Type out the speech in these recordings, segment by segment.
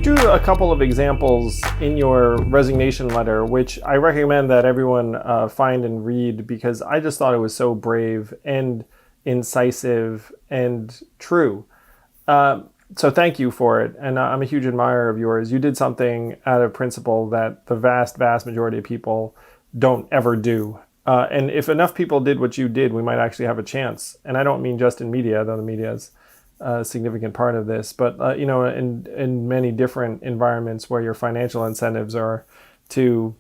drew a couple of examples in your resignation letter, which I recommend that everyone find and read, because I just thought it was so brave and incisive and true. So thank you for it. And I'm a huge admirer of yours. You did something out of principle that the vast, vast majority of people don't ever do. And if enough people did what you did, we might actually have a chance. And I don't mean just in media, though the media is a significant part of this, but in many different environments where your financial incentives are to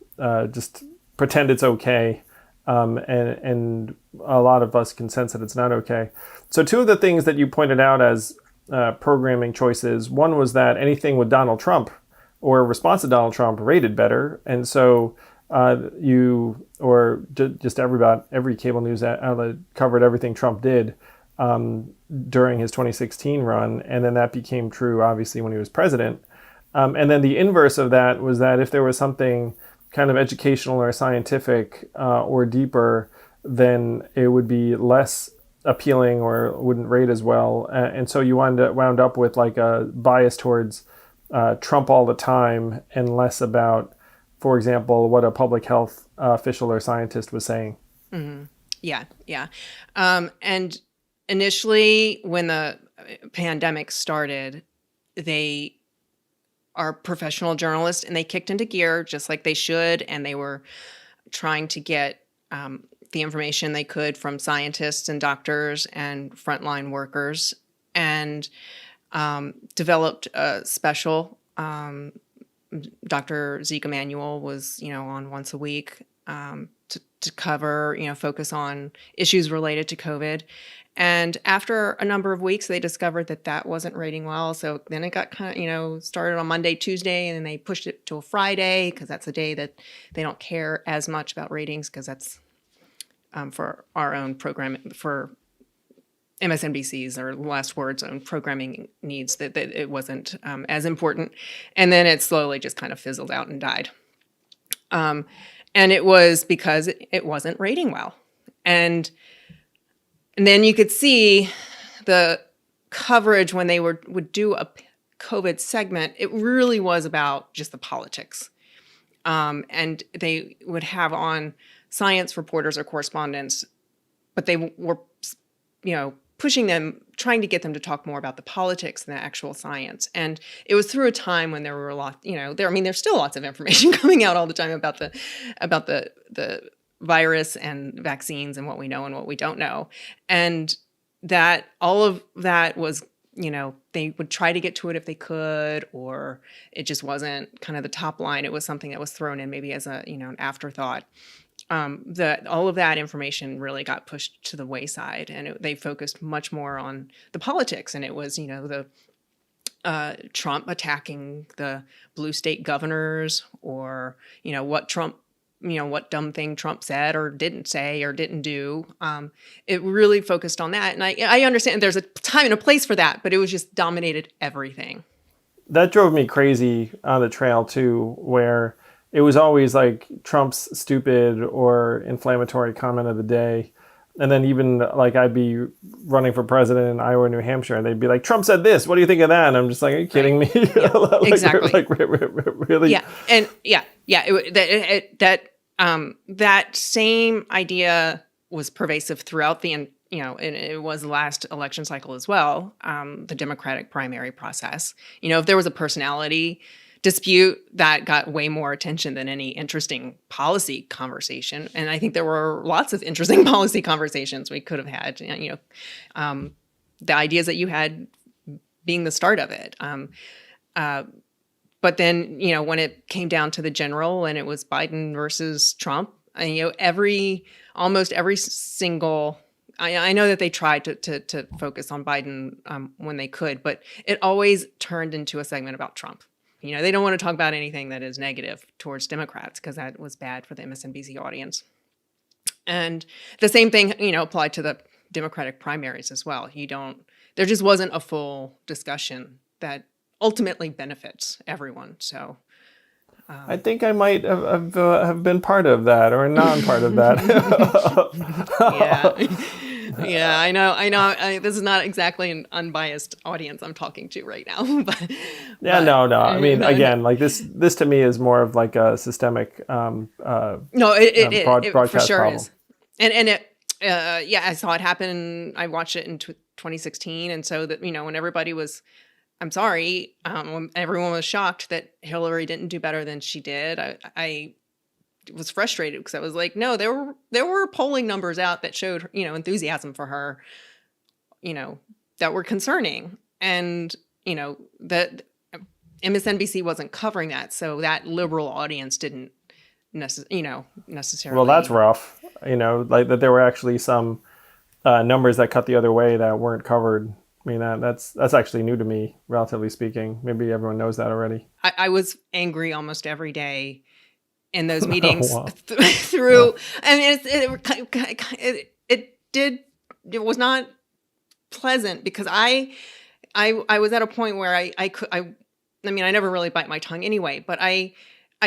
just pretend it's okay, and a lot of us can sense that it's not okay. So two of the things that you pointed out as programming choices, one was that anything with Donald Trump or a response to Donald Trump rated better, and so just every cable news outlet covered everything Trump did during his 2016 run, and then that became true obviously when he was president. And then the inverse of that was that if there was something kind of educational or scientific or deeper, then it would be less appealing or wouldn't rate as well. And so you wound up with like a bias towards Trump all the time and less about, for example, what a public health official or scientist was saying. Mm-hmm. Yeah. And initially, when the pandemic started, they are professional journalists and they kicked into gear just like they should. And they were trying to get the information they could from scientists and doctors and frontline workers, and developed a special. Dr. Zeke Emanuel was, on once a week to cover, focus on issues related to COVID. And after a number of weeks, they discovered that wasn't rating well. So then it got kind of, started on Monday, Tuesday, and then they pushed it to a Friday because that's a day that they don't care as much about ratings, because that's for our own program, for MSNBC's or Last Word's own programming needs, that it wasn't as important. And then it slowly just kind of fizzled out and died. And it was because it wasn't rating well. And then you could see the coverage when they would do a COVID segment, it really was about just the politics. And they would have on science reporters or correspondents, but they were, pushing them, trying to get them to talk more about the politics than the actual science. And it was through a time when there were a lot, there's still lots of information coming out all the time about the virus and vaccines and what we know and what we don't know. And that all of that was, they would try to get to it if they could, or it just wasn't kind of the top line. It was something that was thrown in maybe as a, an afterthought. That all of that information really got pushed to the wayside, and they focused much more on the politics. And it was, the Trump attacking the blue state governors, or, what Trump, what dumb thing Trump said or didn't say or didn't do. It really focused on that. And I understand there's a time and a place for that, but it was just dominated everything. That drove me crazy on the trail too, where it was always like Trump's stupid or inflammatory comment of the day. And then even like I'd be running for president in Iowa, New Hampshire, and they'd be like, Trump said this, what do you think of that? And I'm just like, are you kidding me? Yeah, exactly. Really? Yeah. And that same idea was pervasive throughout and it was the last election cycle as well, the Democratic primary process. If there was a personality dispute, that got way more attention than any interesting policy conversation. And I think there were lots of interesting policy conversations we could have had, the ideas that you had being the start of it. But then, when it came down to the general and it was Biden versus Trump, almost every single, I know that they tried to focus on Biden when they could, but it always turned into a segment about Trump. They don't want to talk about anything that is negative towards Democrats, because that was bad for the MSNBC audience. And the same thing, applied to the Democratic primaries as well. There just wasn't a full discussion that ultimately benefits everyone. So I think I might have been part of that or a non-part of that. Yeah. Yeah, I know. This is not exactly an unbiased audience I'm talking to right now, Yeah, no. I mean, again, like this to me is more of like a systemic no, it for broadcast sure problem. is, and it, yeah, I saw it happen. I watched it in 2016, and so that when everybody was, I'm sorry, when everyone was shocked that Hillary didn't do better than she did. I was frustrated because I was like, no, there were polling numbers out that showed enthusiasm for her, that were concerning, and that MSNBC wasn't covering that, so that liberal audience didn't Well, that's necessarily. rough. Like that there were actually some numbers that cut the other way that weren't covered. I mean, that's actually new to me, relatively speaking. Maybe everyone knows that already. I was angry almost every day in those Oh, meetings wow. Yeah. through. I mean, it was not pleasant because I was at a point where I mean, I never really bite my tongue anyway, but I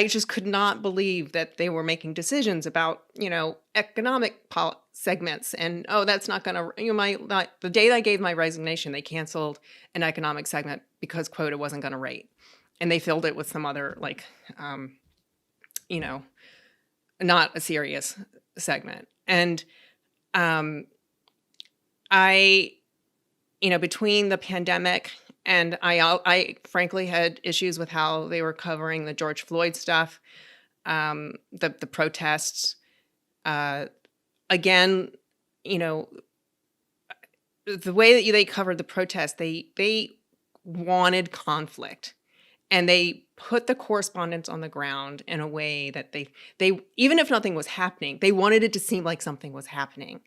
just could not believe that they were making decisions about, economic segments. And, oh, that's not going to, the day I gave my resignation, they canceled an economic segment because quota wasn't going to rate. And they filled it with some other, like, you know, not a serious segment. And um, I, between the pandemic and I frankly had issues with how they were covering the George Floyd stuff, the protests. Uh, Again, you know, the way that they covered the protests, they wanted conflict, and they put the correspondents on the ground in a way that they even if nothing was happening, they wanted it to seem like something was happening.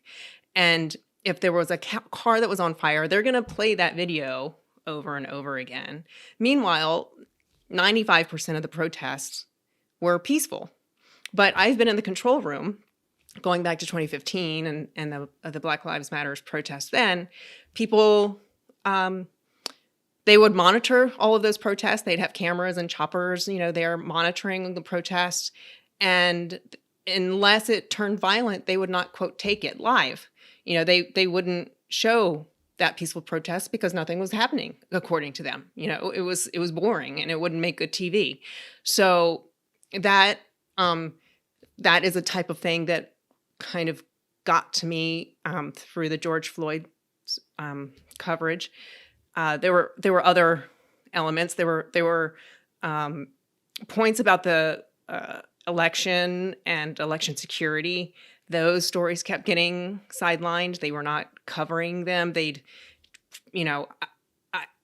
And if there was a car that was on fire, they're going to play that video over and over again. Meanwhile, 95% of the protests were peaceful. But I've been in the control room going back to 2015 and the Black Lives Matters protests then. People, they would monitor all of those protests. They'd have cameras and choppers, they're monitoring the protests. And unless it turned violent, they would not, quote, take it live. They wouldn't show that peaceful protest because nothing was happening, according to them. It was boring and it wouldn't make good TV. So that that is a type of thing that kind of got to me through the George Floyd coverage. There were other elements. There were points about the election and election security. Those stories kept getting sidelined. They were not covering them.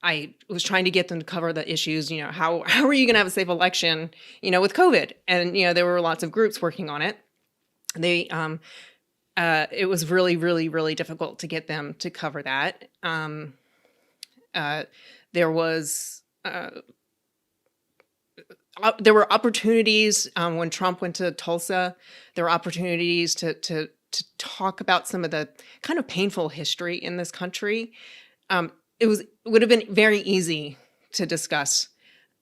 I was trying to get them to cover the issues. How are you going to have a safe election, with COVID? And, there were lots of groups working on it. It was really, really, really difficult to get them to cover that. There were opportunities when Trump went to Tulsa. There were opportunities to talk about some of the kind of painful history in this country. It would have been very easy to discuss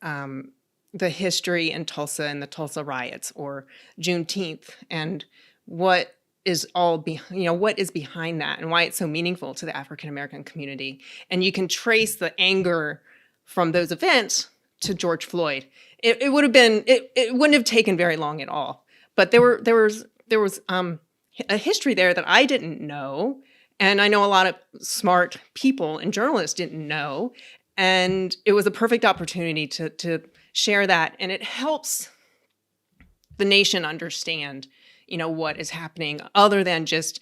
the history in Tulsa and the Tulsa riots or Juneteenth and what is what is behind that and why it's so meaningful to the African American community. And you can trace the anger from those events to George Floyd. It would have been it wouldn't have taken very long at all. But there was a history there that I didn't know, and I know a lot of smart people and journalists didn't know, and it was a perfect opportunity to share that, and it helps the nation understand what is happening other than just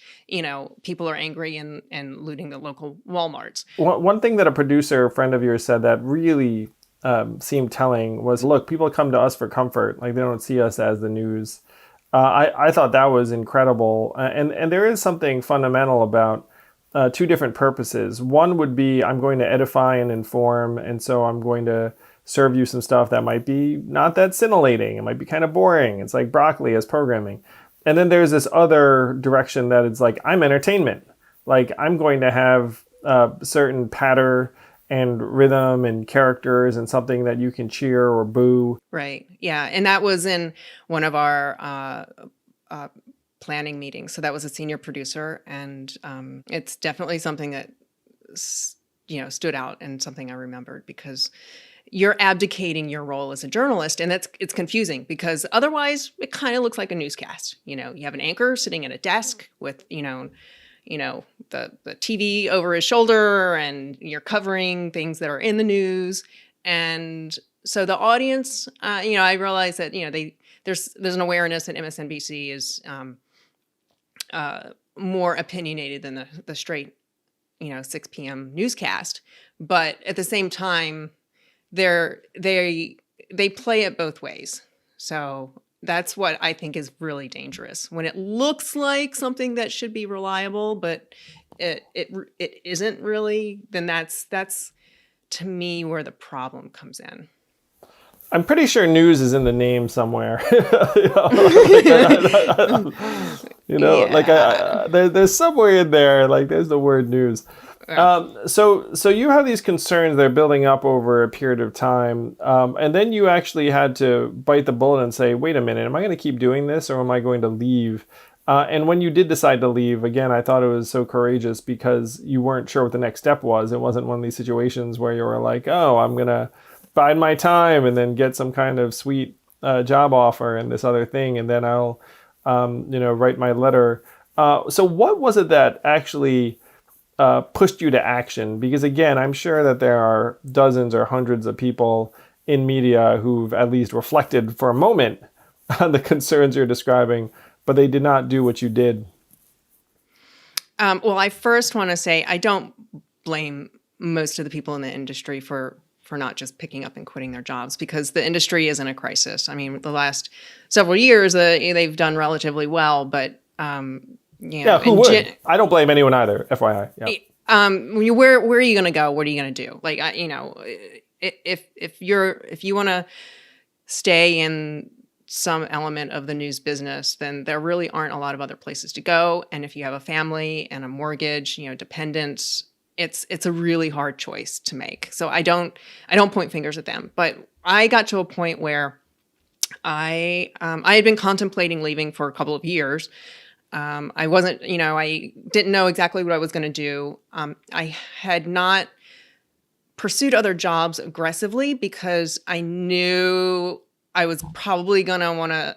people are angry and looting the local Walmarts. One thing that a producer friend of yours said that really seemed telling was, look, people come to us for comfort. Like, they don't see us as the news. I thought that was incredible. And there is something fundamental about two different purposes. One would be, I'm going to edify and inform, and so I'm going to serve you some stuff that might be not that scintillating. It might be kind of boring. It's like broccoli as programming. And then there's this other direction that it's like, I'm entertainment. Like, I'm going to have certain patter and rhythm and characters and something that you can cheer or boo. Right. Yeah. And that was in one of our planning meetings. So that was a senior producer, and it's definitely something that stood out and something I remembered, because you're abdicating your role as a journalist, and it's confusing because otherwise it kind of looks like a newscast. You have an anchor sitting at a desk with the TV over his shoulder, and you're covering things that are in the news. And so the audience, I realize that there's an awareness that MSNBC is more opinionated than the straight 6 p.m. newscast, but at the same time, they play it both ways. So that's what I think is really dangerous. When it looks like something that should be reliable, but it isn't really, then that's to me where the problem comes in. I'm pretty sure news is in the name somewhere. There's somewhere in there, like there's the word news. So you have these concerns they're building up over a period of time, and then you actually had to bite the bullet and say, wait a minute, am I going to keep doing this, or am I going to leave? And when you did decide to leave, again, I thought it was so courageous because you weren't sure what the next step was. It wasn't one of these situations where you were like, oh, I'm going to bide my time and then get some kind of sweet job offer and this other thing, and then I'll write my letter. So what was it that actually pushed you to action? Because again, I'm sure that there are dozens or hundreds of people in media who've at least reflected for a moment on the concerns you're describing, but they did not do what you did. Well, I first want to say I don't blame most of the people in the industry for not just picking up and quitting their jobs, because the industry is in a crisis. I mean, the last several years, they've done relatively well, but who would? I don't blame anyone either, FYI. Yeah. Where are you going to go? What are you going to do? Like, if you want to stay in some element of the news business, then there really aren't a lot of other places to go. And if you have a family and a mortgage, dependents, it's a really hard choice to make. So I don't point fingers at them, but I got to a point where I had been contemplating leaving for a couple of years. I wasn't, I didn't know exactly what I was going to do. I had not pursued other jobs aggressively because I knew I was probably going to want to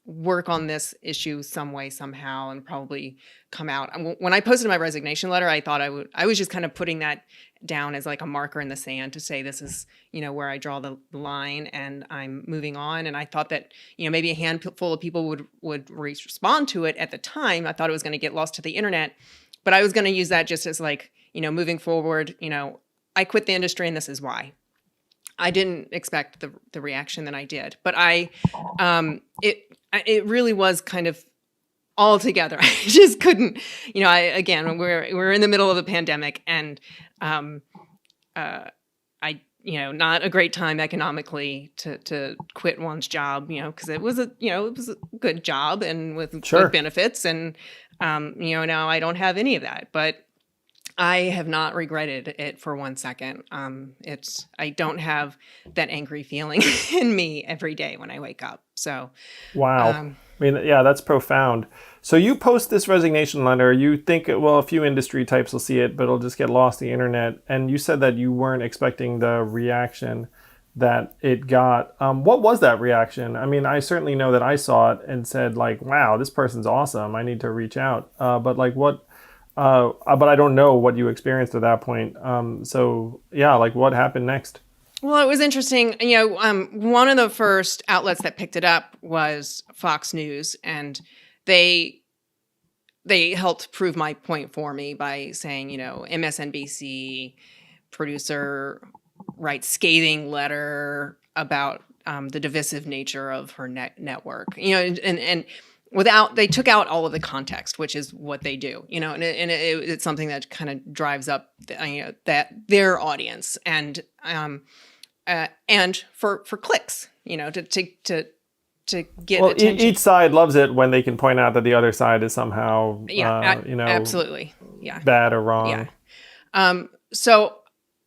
work on this issue some way, somehow, and probably come out. When I posted my resignation letter, I thought I was just kind of putting that down as like a marker in the sand to say, this is, where I draw the line and I'm moving on. And I thought that, maybe a handful of people would respond to it at the time. I thought it was going to get lost to the internet, but I was going to use that just as like, moving forward, I quit the industry and this is why. I didn't expect the reaction that I did, but it really was kind of all together. I just couldn't, we're in the middle of a pandemic, and not a great time economically to quit one's job, because it was a good job and with good benefits, and now I don't have any of that, but I have not regretted it for 1 second. I don't have that angry feeling in me every day when I wake up. So, wow. That's profound. So you post this resignation letter. You think, well, a few industry types will see it, but it'll just get lost on the internet. And you said that you weren't expecting the reaction that it got. What was that reaction? I mean, I certainly know that I saw it and said, like, wow, this person's awesome. I need to reach out. But I don't know what you experienced at that point. What happened next? Well, it was interesting. One of the first outlets that picked it up was Fox News, and they helped prove my point for me by saying, MSNBC producer writes scathing letter about the divisive nature of her network. And they took out all of the context, which is what they do, and it's something that kind of drives up, that their audience, and for clicks, to get attention. Each side loves it when they can point out that the other side is somehow, absolutely, bad or wrong. Yeah. So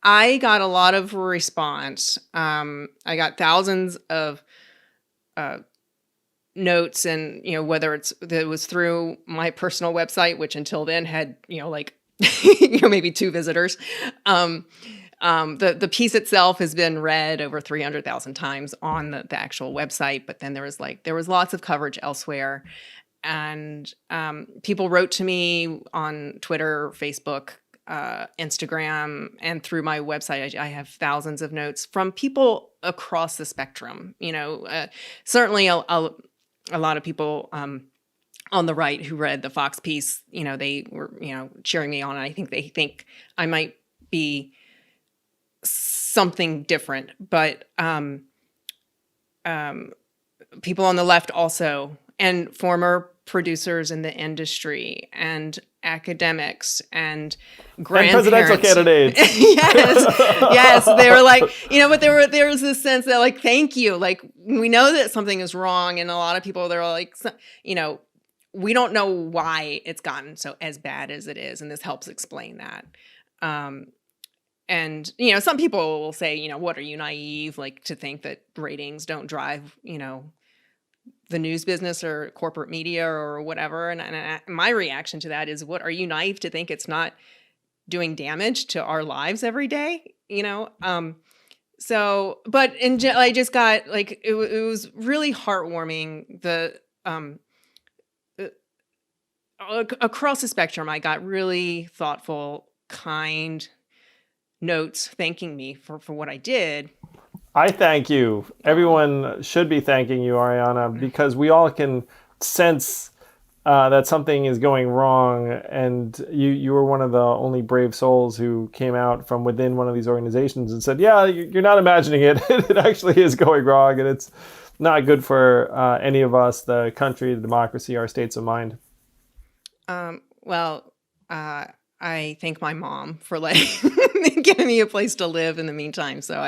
I got a lot of response. I got thousands of notes, and whether it was through my personal website, which until then had like maybe 2 visitors. The piece itself has been read over 300,000 times on the actual website, but then there was lots of coverage elsewhere, and people wrote to me on Twitter, Facebook, Instagram, and through my website. I have thousands of notes from people across the spectrum. Certainly a lot of people on the right who read the Fox piece. They were cheering me on. And I think they think I might be something different, but people on the left also, and former producers in the industry, and academics, and grandparents, and presidential candidates. yes, they were like, but there was this sense that like, thank you, like we know that something is wrong, and a lot of people, they're like, we don't know why it's gotten so as bad as it is, and this helps explain that. And some people will say, what, are you naive, like, to think that ratings don't drive the news business or corporate media or whatever. And my reaction to that is, what, are you naive to think it's not doing damage to our lives every day? So, but I just got like, it was really heartwarming. Across the spectrum, I got really thoughtful, kind notes thanking me for what I did. I thank you. Everyone should be thanking you, Ariana, because we all can sense that something is going wrong, and you were one of the only brave souls who came out from within one of these organizations and said, yeah, you're not imagining it. It actually is going wrong, and it's not good for any of us, the country, the democracy, our states of mind. I thank my mom for giving me a place to live in the meantime, so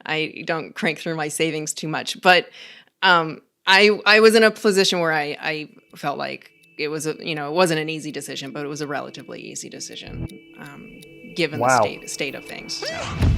I don't crank through my savings too much. But I was in a position where I felt like it was it wasn't an easy decision, but it was a relatively easy decision given Wow. the state of things. So.